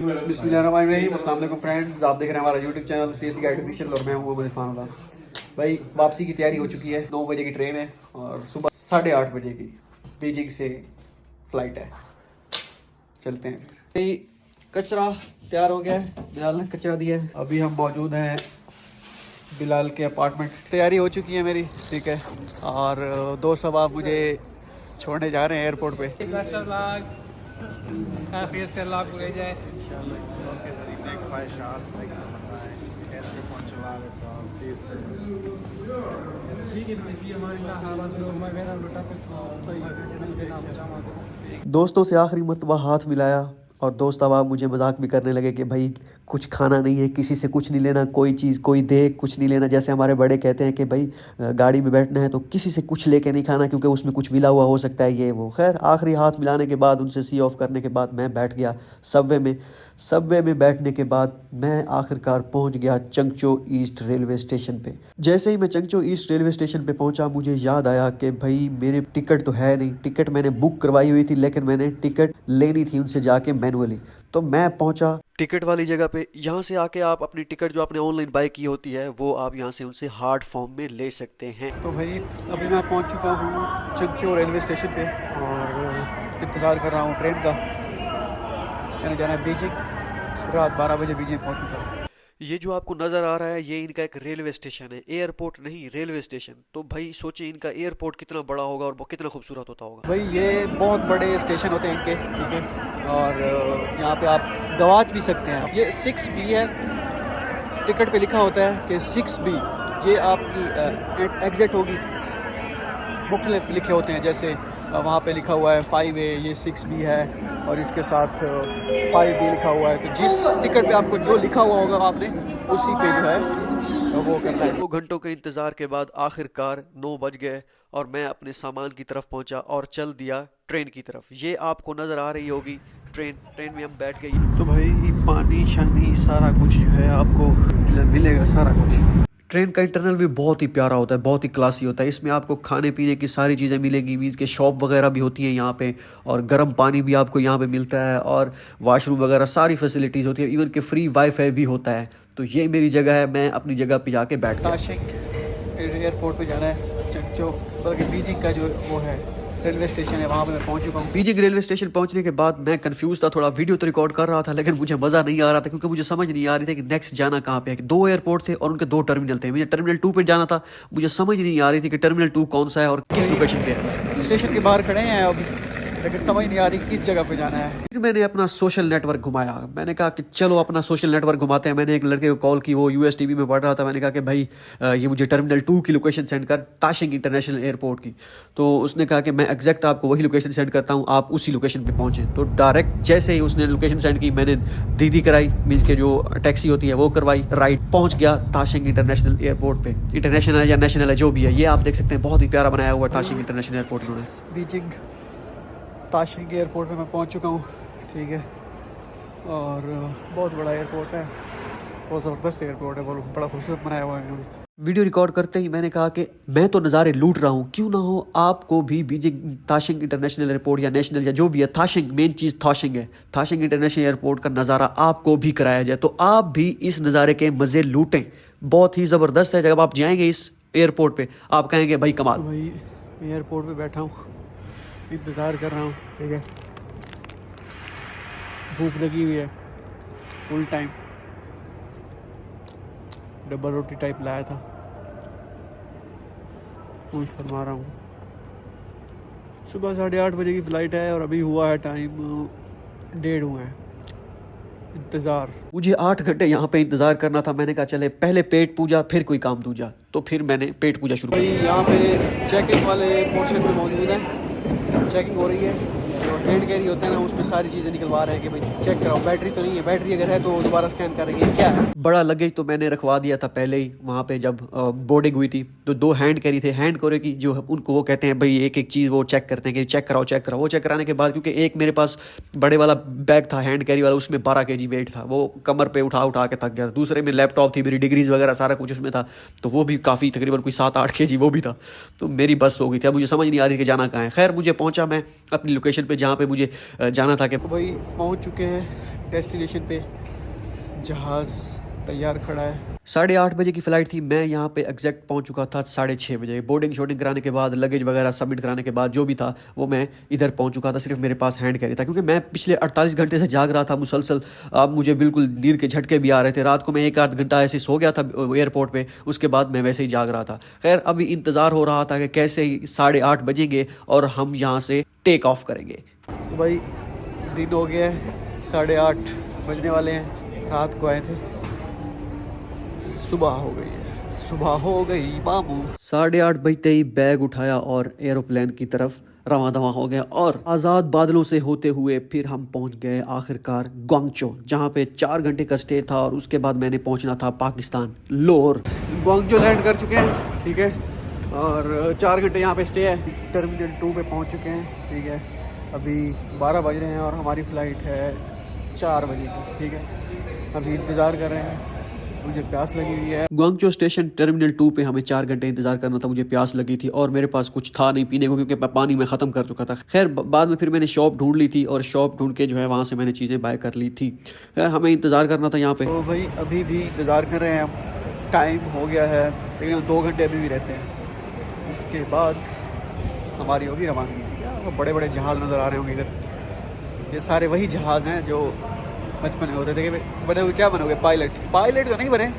बिस्मिल्लाहिर्रहमानिर्रहीम। अस्सलाम वालेकुम फ्रेंड्स, आप देख रहे हैं हमारा YouTube channel CSC guide official और मैं हूँ मोहम्मद इरफान अल्लाह। भाई वापसी की तैयारी हो चुकी है। 9 बजे की ट्रेन है और सुबह 8:30 बजे की बीजिंग से फ्लाइट है। चलते हैं। भाई कचरा तैयार हो गया है, बिलाल ने कचरा दिया है। अभी हम मौजूद हैं बिलाल के अपार्टमेंट। तैयारी हो चुकी है मेरी, ठीक है। और दोस्त सब आप मुझे छोड़ने जा रहे हैं एयरपोर्ट पे। दोस्तों से आखिरी मरतबा हाथ मिलाया और दोस्त अब मुझे मजाक भी करने लगे कि भाई कुछ खाना नहीं है, किसी से कुछ नहीं लेना, कोई चीज़ कोई दे कुछ नहीं लेना। जैसे हमारे बड़े कहते हैं कि भाई गाड़ी में बैठना है तो किसी से कुछ लेके नहीं खाना क्योंकि उसमें कुछ मिला हुआ हो सकता है, ये वो। खैर आखिरी हाथ मिलाने के बाद, उनसे सी ऑफ करने के बाद मैं बैठ गया सबवे में बैठने के बाद मैं आखिरकार पहुंच गया चंगचो ईस्ट रेलवे स्टेशन पे। जैसे ही मैं चंगचो ईस्ट रेलवे स्टेशन पे पहुंचा मुझे याद आया कि भाई मेरे टिकट तो है नहीं। टिकट मैंने बुक करवाई हुई थी लेकिन मैंने टिकट लेनी थी उनसे जाके मैनुअली। तो मैं पहुंचा टिकट वाली जगह पे। यहाँ से आके आप अपनी टिकट जो आपने ऑनलाइन बाय की होती है वो आप यहाँ से उनसे हार्ड फॉर्म में ले सकते हैं। तो भाई अभी मैं पहुँच चुका हूँ चंगचो रेलवे स्टेशन पे और इंतज़ार कर रहा हूँ ट्रेन का। मैंने जाना है बीजिंग। रात 12 बजे बीजिंग पहुँचूँगा। ये जो आपको नज़र आ रहा है ये इनका एक रेलवे स्टेशन है, एयरपोर्ट नहीं रेलवे स्टेशन। तो भाई सोचिए इनका एयरपोर्ट कितना बड़ा होगा और वो कितना खूबसूरत होता होगा। भाई ये बहुत बड़े स्टेशन होते हैं इनके, ठीक है। और यहाँ पे आप गवाच भी सकते हैं। ये 6B है, टिकट पे लिखा होता है कि 6B। ये आपकी एग्जिट होगी। मुख्तलिफ लिखे होते हैं, जैसे वहाँ पे लिखा हुआ है 5A, ये 6B है और इसके साथ 5B लिखा हुआ है। तो जिस टिकट पे आपको जो लिखा हुआ होगा आपने उसी पे जो है वो करना है। 2 घंटों के इंतज़ार के बाद आखिरकार 9 बज गए और मैं अपने सामान की तरफ पहुंचा और चल दिया ट्रेन की तरफ। ये आपको नज़र आ रही होगी ट्रेन में हम बैठ गए। तो भाई पानी शानी सारा कुछ जो है आपको मिलेगा, सारा कुछ। ट्रेन का इंटरनल भी बहुत ही प्यारा होता है, बहुत ही क्लासी होता है। इसमें आपको खाने पीने की सारी चीज़ें मिलेंगी, मीन्स के शॉप वगैरह भी होती हैं यहाँ पे और गर्म पानी भी आपको यहाँ पे मिलता है और वॉशरूम वगैरह सारी फैसिलिटीज़ होती है। इवन के फ्री वाईफाई भी होता है। तो ये मेरी जगह है, मैं अपनी जगह पे जाके बैठ गया। ताशिंग एयरपोर्ट पे जाना है, चंगचो बल्कि बीजिंग का जो वो है रेलवे स्टेशन है, वहाँ पे मैं पहुँच चुका हूँ। बीजिंग रेलवे स्टेशन पहुँचने के बाद मैं कंफ्यूज था, थोड़ा वीडियो तो रिकॉर्ड कर रहा था लेकिन मुझे मज़ा नहीं आ रहा था क्योंकि मुझे समझ नहीं आ रही थी कि नेक्स्ट जाना कहाँ पे है। 2 एयरपोर्ट थे और उनके 2 टर्मिनल थे। मुझे टर्मिनल 2 पे जाना था, मुझे समझ नहीं आ रही थी कि टर्मिनल 2 कौन सा है और किस लोकेशन पे है। स्टेशन के बाहर खड़े हैं अब, लेकिन समझ नहीं आ रही किस जगह पे जाना है। फिर मैंने अपना सोशल नेटवर्क घुमाया। मैंने कहा कि चलो अपना सोशल नेटवर्क घुमाते हैं। मैंने एक लड़के को कॉल की, वो USTV में पढ़ रहा था। मैंने कहा कि भाई ये मुझे टर्मिनल 2 की लोकेशन सेंड कर, ताशिंग इंटरनेशनल एयरपोर्ट की। तो उसने कहा कि मैं एग्जैक्ट आपको वही लोकेशन सेंड करता हूँ, आप उसी लोकेशन पे पहुँचे। तो डायरेक्ट जैसे ही उसने लोकेशन सेंड की मैंने दीदी कराई, मीन्स के जो टैक्सी होती है वो करवाई, राइट पहुँच गया ताशिंग इंटरनेशनल एयरपोर्ट पे। इंटरनेशनल है या नेशनल है जो भी है, ये आप देख सकते हैं, बहुत ही प्यारा बनाया हुआ ताशिंग इंटरनेशनल एयरपोर्ट इन्होंने। बीजिंग ताशिंग एयरपोर्ट पे मैं पहुंच चुका हूं, ठीक है। और बहुत बड़ा एयरपोर्ट है, बहुत ज़बरदस्त एयरपोर्ट है, बहुत बड़ा खूबसूरत बनाया हुआ है इन्होंने। वीडियो रिकॉर्ड करते ही मैंने कहा कि मैं तो नज़ारे लूट रहा हूँ, क्यों ना हो आपको भी बीजिंग ताशिंग इंटरनेशनल एयरपोर्ट या नेशनल या जो भी है, ताशिंग मेन चीज़ ताशिंग है, ताशिंग इंटरनेशनल एयरपोर्ट का नज़ारा आपको भी कराया जाए। तो आप भी इस नज़ारे के मज़े लूटें, बहुत ही ज़बरदस्त है। जब आप जाएंगे इस एयरपोर्ट पर आप कहेंगे भाई कमाल। भाई एयरपोर्ट पर बैठा हूँ, इंतज़ार कर रहा हूँ, ठीक है। भूख लगी हुई है फुल टाइम। डबल रोटी टाइप लाया था, पूछ फरमा रहा हूँ। सुबह 8:30 बजे की फ़्लाइट है और अभी हुआ है टाइम 1:30 हुआ है। इंतज़ार, मुझे 8 घंटे यहाँ पे इंतज़ार करना था। मैंने कहा चले पहले पेट पूजा फिर कोई काम दूजा, तो फिर मैंने पेट पूजा शुरू की। यहाँ पे चेकिंग वाले पोर्शन पे मौजूद है, चेकिंग हो रही है। जो हैंड कैरी होते हैं ना उसमें सारी चीज़ें निकलवा रहे हैं कि भाई चेक कराओ, बैटरी तो नहीं है, बैटरी अगर है तो दोबारा स्कैन करेंगे क्या है। बड़ा लगेज तो मैंने रखवा दिया था पहले ही वहाँ पे जब बोर्डिंग हुई थी। तो 2 हैंड कैरी थे। हैंड कैरी की जो उनको वो कहते हैं भाई एक एक चीज़ वो चेक करते हैं कि चेक कराओ। वो चेक कराने के बाद क्योंकि एक मेरे पास बड़े वाला बैग था हैंड कैरी वाला, उसमें 12 kg वेट था, वो कमर पर उठा के थक गया। दूसरे में लैपटॉप थी, मेरी डिग्रीज वगैरह सारा कुछ उसमें था, तो वो भी काफ़ी तकरीबन कोई 7-8 kg वो भी था। तो मेरी बस हो गई थी, अब मुझे समझ नहीं आ रही कि जाना कहाँ है। खैर मुझे पहुँचा मैं अपनी लोकेशन पर जहाँ पर मुझे जाना था। कि भाई पहुंच चुके हैं डेस्टिनेशन पे जहाज़ तैयार खड़ा है। 8:30 बजे की फ़्लाइट थी। मैं यहाँ पे एग्जैक्ट पहुँच चुका था 6:30 बजे। बोर्डिंग शोर्डिंग कराने के बाद, लगेज वगैरह सबमिट कराने के बाद जो भी था वो मैं इधर पहुँच चुका था। सिर्फ मेरे पास हैंड कैरी था क्योंकि मैं पिछले 48 घंटे से जाग रहा था मुसलसल। अब मुझे बिल्कुल नींद के झटके भी आ रहे थे। रात को मैं 1-8 घंटा ऐसे सो गया था एयरपोर्ट पे, उसके बाद मैं वैसे ही जाग रहा था। खैर अभी इंतज़ार हो रहा था कि कैसे ही 8:30 बजेंगे और हम यहाँ से टेक ऑफ करेंगे। भाई दिन हो गया है, 8:30 बजने वाले हैं। रात को आए थे, सुबह हो गई है, सुबह हो गई बाबू। 8:30 बजते ही बैग उठाया और एरोप्लेन की तरफ रवां दवा हो गया और आज़ाद बादलों से होते हुए फिर हम पहुंच गए आखिरकार ग्वांगचो, जहां पे 4 घंटे का स्टे था और उसके बाद मैंने पहुंचना था पाकिस्तान लाहौर। ग्वांगचो लैंड कर चुके हैं, ठीक है, और 4 घंटे यहाँ पे स्टे है। टर्मिनल 2 पे पहुँच चुके हैं, ठीक है। अभी 12 बज रहे हैं और हमारी फ़्लाइट है 4 बजे की, ठीक है। अभी इंतज़ार कर रहे हैं, मुझे प्यास लगी हुई है। ग्वांगचो स्टेशन टर्मिनल 2 पे हमें 4 घंटे इंतजार करना था। मुझे प्यास लगी थी और मेरे पास कुछ था नहीं पीने को क्योंकि पानी मैं ख़त्म कर चुका था। खैर बाद में फिर मैंने शॉप ढूंढ ली थी और शॉप ढूंढ के जो है वहाँ से मैंने चीज़ें बाय कर ली थी। हमें इंतज़ार करना था यहाँ पे। तो भाई अभी भी इंतज़ार कर रहे हैं हम। टाइम हो गया है, लेकिन 2 घंटे अभी भी रहते हैं। इसके बाद हमारी होगी रवानगी। बड़े बड़े जहाज़ नज़र आ रहे होंगे इधर। ये सारे वही जहाज़ हैं जो बचपन में होते थे कि बड़े हुए क्या बनोगे, पायलट तो नहीं बने,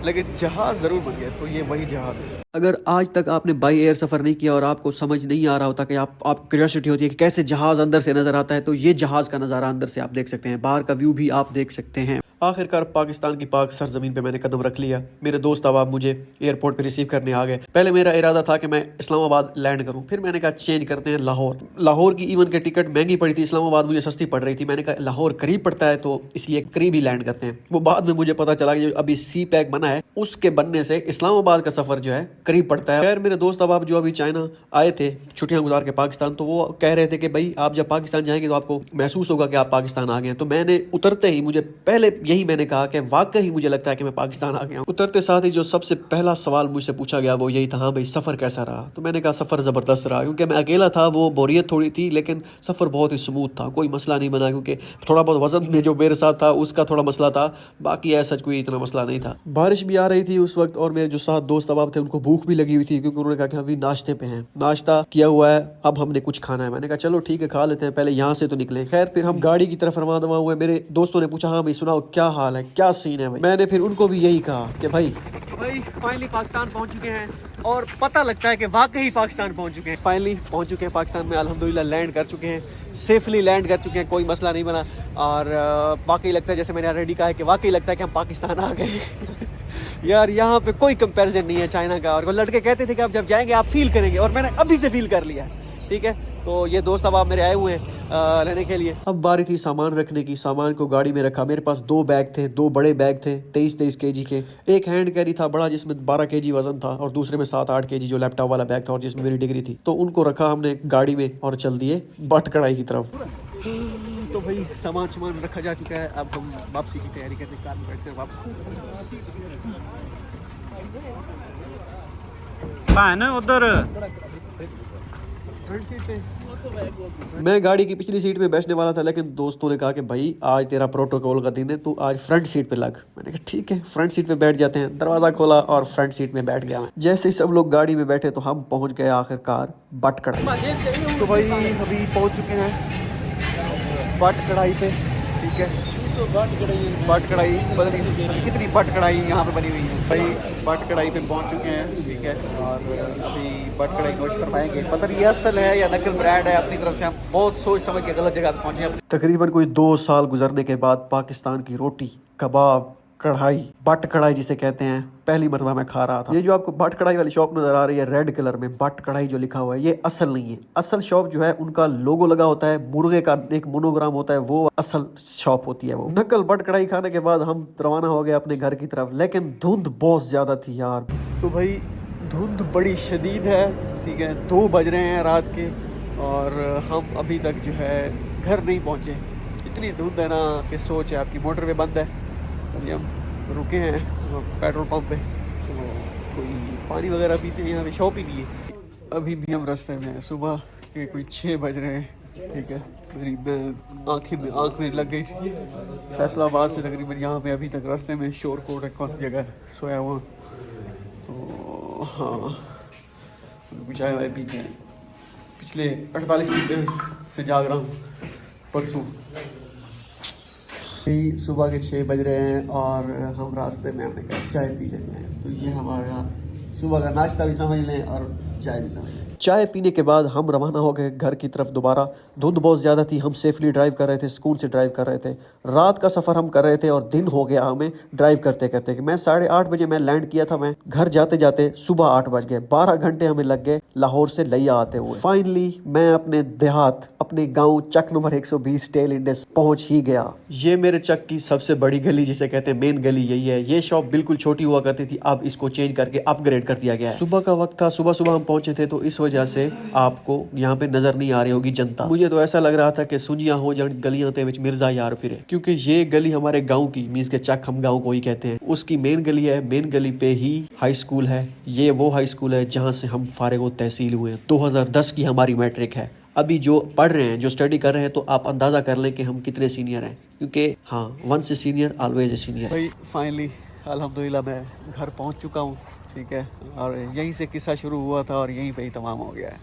लेकिन जहाज़ ज़रूर बन गया। तो ये वही जहाज़ है। अगर आज तक आपने बाई एयर सफ़र नहीं किया और आपको समझ नहीं आ रहा होता कि आप क्यूरियोसिटी होती है कि कैसे जहाज़ अंदर से नज़र आता है, तो ये जहाज़ का नज़ारा अंदर से आप देख सकते हैं। बाहर का व्यू भी आप देख सकते हैं। आखिरकार पाकिस्तान की पाक सरजमीन पे मैंने कदम रख लिया। मेरे दोस्त अब मुझे एयरपोर्ट पे रिसीव करने आ गए। पहले मेरा इरादा था कि मैं इस्लामाबाद लैंड करूं, फिर मैंने कहा चेंज करते हैं लाहौर। लाहौर की इवन के टिकट महंगी पड़ी थी, इस्लामाबाद मुझे सस्ती पड़ रही थी। मैंने कहा लाहौर करीब पड़ता है तो इसलिए करीब ही लैंड करते हैं। वो बाद में मुझे पता चला कि अभी सी पैक बना है, उसके बनने से इस्लामाबाद का सफ़र जो है करीब पड़ता है। खैर मेरे दोस्त अब जो अभी चाइना आए थे छुट्टियाँ गुजार के पाकिस्तान, तो वो कह रहे थे कि भाई आप जब पाकिस्तान जाएंगे तो आपको महसूस होगा कि आप पाकिस्तान आ गए हैं। तो मैंने उतरते ही मुझे पहले यही मैंने कहा कि वाकई मुझे लगता है कि मैं पाकिस्तान आ गया हूँ। उतरते साथ ही जो सबसे पहला सवाल मुझसे पूछा गया वो यही था, हाँ भाई सफ़र कैसा रहा। तो मैंने कहा सफ़र ज़बरदस्त रहा, क्योंकि मैं अकेला था, वो बोरियत थोड़ी थी, लेकिन सफ़र बहुत ही स्मूथ था, कोई मसला नहीं बना। क्योंकि थोड़ा बहुत वज़न में जो मेरे साथ था उसका थोड़ा मसला था, बाकी ऐसा कोई इतना मसला नहीं था। बारिश भी आ रही थी उस वक्त और मेरे जो साथ दोस्त अहबाब थे उनको भूख भी लगी हुई थी, क्योंकि उन्होंने कहा कि अभी नाश्ते पे हैं, नाश्ता किया हुआ है, अब हमने कुछ खाना है। मैंने कहा चलो ठीक है खा लेते हैं, पहले यहाँ से तो निकले। खैर फिर हम गाड़ी की तरफ रवाना हुए। मेरे दोस्तों ने पूछा हाँ भाई सुनाओ क्या हाल है, क्या सीन है भाई। मैंने फिर उनको भी यही कहा कि भाई फाइनली पाकिस्तान पहुंच चुके हैं और पता लगता है कि वाकई पाकिस्तान पहुंच चुके हैं। फाइनली पहुंच चुके हैं पाकिस्तान में, अल्हम्दुलिल्लाह लैंड कर चुके हैं, सेफली लैंड कर चुके हैं, कोई मसला नहीं बना। और वाकई लगता है, जैसे मैंने ऑलरेडी कहा है कि वाकई लगता है कि हम पाकिस्तान आ गए। यार यहाँ पे कोई कंपैरिजन नहीं है चाइना का। और वो लड़के कहते थे कि आप जब जाएंगे आप फील करेंगे, और मैंने अभी से फील कर लिया है, ठीक है। तो ये दोस्त अब मेरे आए हुए हैं लेने के लिए। अब बारी थी सामान रखने की, सामान को गाड़ी में रखा। मेरे पास 2 बैग थे, 2 बड़े बैग थे 23-23 केजी के। एक हैंड कैरी था बड़ा जिसमें 12 केजी वजन था, और दूसरे में 7-8 केजी जो लैपटॉप वाला बैग था और जिसमें मेरी डिग्री थी। तो उनको रखा हमने गाड़ी में और चल दिए बट कढ़ाई की तरफ। तो भाई सामान रखा जा चुका है, अब हम वापसी की तैयारी करते हैं, कार में बैठते हैं वापस। उधर मैं गाड़ी की पिछली सीट में बैठने वाला था, लेकिन दोस्तों ने कहा कि भाई आज तेरा प्रोटोकॉल का दिन है, तू आज फ्रंट सीट पे लग। मैंने कहा ठीक है फ्रंट सीट पे बैठ जाते हैं। दरवाज़ा खोला और फ्रंट सीट में बैठ गया मैं। जैसे ही सब लोग गाड़ी में बैठे तो हम पहुंच गए आखिरकार बट कढ़ाई। तो भाई अभी पहुंच चुके हैं बट कढ़ाई पे, ठीक है। बट कढ़ाई पता नहीं कितनी बट कढ़ाई यहाँ पे बनी हुई है। भाई बट कढ़ाई पे पहुँच चुके हैं, ठीक है। और अभी बट कढ़ाई गोश्त फरमाएंगे। पता नहीं ये असल है या नकल ब्रांड है, अपनी तरफ से हम बहुत सोच समझ के गलत जगह पे पहुँचे हैं। तकरीबन कोई 2 साल गुजरने के बाद पाकिस्तान की रोटी, कबाब, कढ़ाई, बट कढ़ाई जिसे कहते हैं, पहली मरतबा मैं खा रहा था। ये जो आपको बट कढ़ाई वाली शॉप नजर आ रही है रेड कलर में, बट कढ़ाई जो लिखा हुआ है, ये असल नहीं है। असल शॉप जो है उनका लोगो लगा होता है, मुर्गे का एक मोनोग्राम होता है, वो असल शॉप होती है। वो नकल बट कढ़ाई खाने के बाद हम रवाना हो गए अपने घर की तरफ, लेकिन धुंध बहुत ज्यादा थी यार। तो भाई धुंध बड़ी शदीद है, ठीक है। 2 बज रहे हैं रात के और हम अभी तक जो है घर नहीं पहुँचे। इतनी धुंध है ना कि सोच है आपकी। मोटरवे बंद है, अभी हम रुके हैं पेट्रोल पंप पे, तो कोई पानी वगैरह पीते हैं, यहाँ पे शॉप ही नहीं है। अभी भी हम रास्ते में हैं, सुबह के कोई 6 बज रहे हैं, ठीक है। मेरी आँख में लग गई थी। फैसलाबाद से तकरीबन यहाँ पे अभी तक रास्ते में शोर कोट है, कौन सी जगह सोया हुआ। तो हाँ, चाय वाय पी के पिछले 48 घंटे से जाग रहा हूँ, परसों। सुबह के 6 बज रहे हैं और हम रास्ते में हमने कहा चाय पी लेते हैं। तो ये हमारा सुबह का नाश्ता भी समझ लें और चाय भी समझ लें। चाय पीने के बाद हम रवाना हो गए घर की तरफ दोबारा। धुंध बहुत ज़्यादा थी, हम सेफली ड्राइव कर रहे थे, सुकून से ड्राइव कर रहे थे। रात का सफ़र हम कर रहे थे और दिन हो गया हमें ड्राइव करते करते। मैं 8:30 बजे मैं लैंड किया था, मैं घर जाते जाते सुबह 8 बज गए। 12 घंटे हमें लग गए लाहौर से लिया आते हुए। फाइनली मैं अपने देहात, अपने गाँव चक नंबर 120 टेल इंडस पहुँच ही गया। ये मेरे चक की सबसे बड़ी गली जिसे कहते हैं, मेन गली यही है। ये शॉप बिल्कुल छोटी हुआ करती थी, अब इसको चेंज करके अपग्रेड कर दिया गया है। सुबह का वक्त था, सुबह हम पहुंचे थे, तो इस वजह से आपको यहाँ पे नजर नहीं आ रही होगी जनता। मुझे तो ऐसा लग रहा था कि सुनिया हो जन गलियां ते विच मिर्जा यार फिरे, क्योंकि ये गली हमारे गांव की मींस के चक हम गांव को ही कहते हैं, उसकी मेन गली है। मेन गली पे ही हाई स्कूल है। ये वो हाई स्कूल है जहाँ से हम फारिग तहसील हुए। 2010 की हमारी मैट्रिक है। अभी जो पढ़ रहे हैं, जो स्टडी कर रहे हैं, तो आप अंदाजा कर लें कि हम कितने सीनियर हैं, क्योंकि हाँ, वन से सीनियर ऑलवेज ए सीनियर। भाई फाइनली अल्हम्दुलिल्लाह मैं घर पहुंच चुका हूं, ठीक है। और यहीं से किस्सा शुरू हुआ था और यहीं पे ही तमाम हो गया है।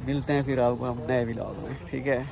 मिलते हैं फिर आपको हम नए व्लॉग में, ठीक है।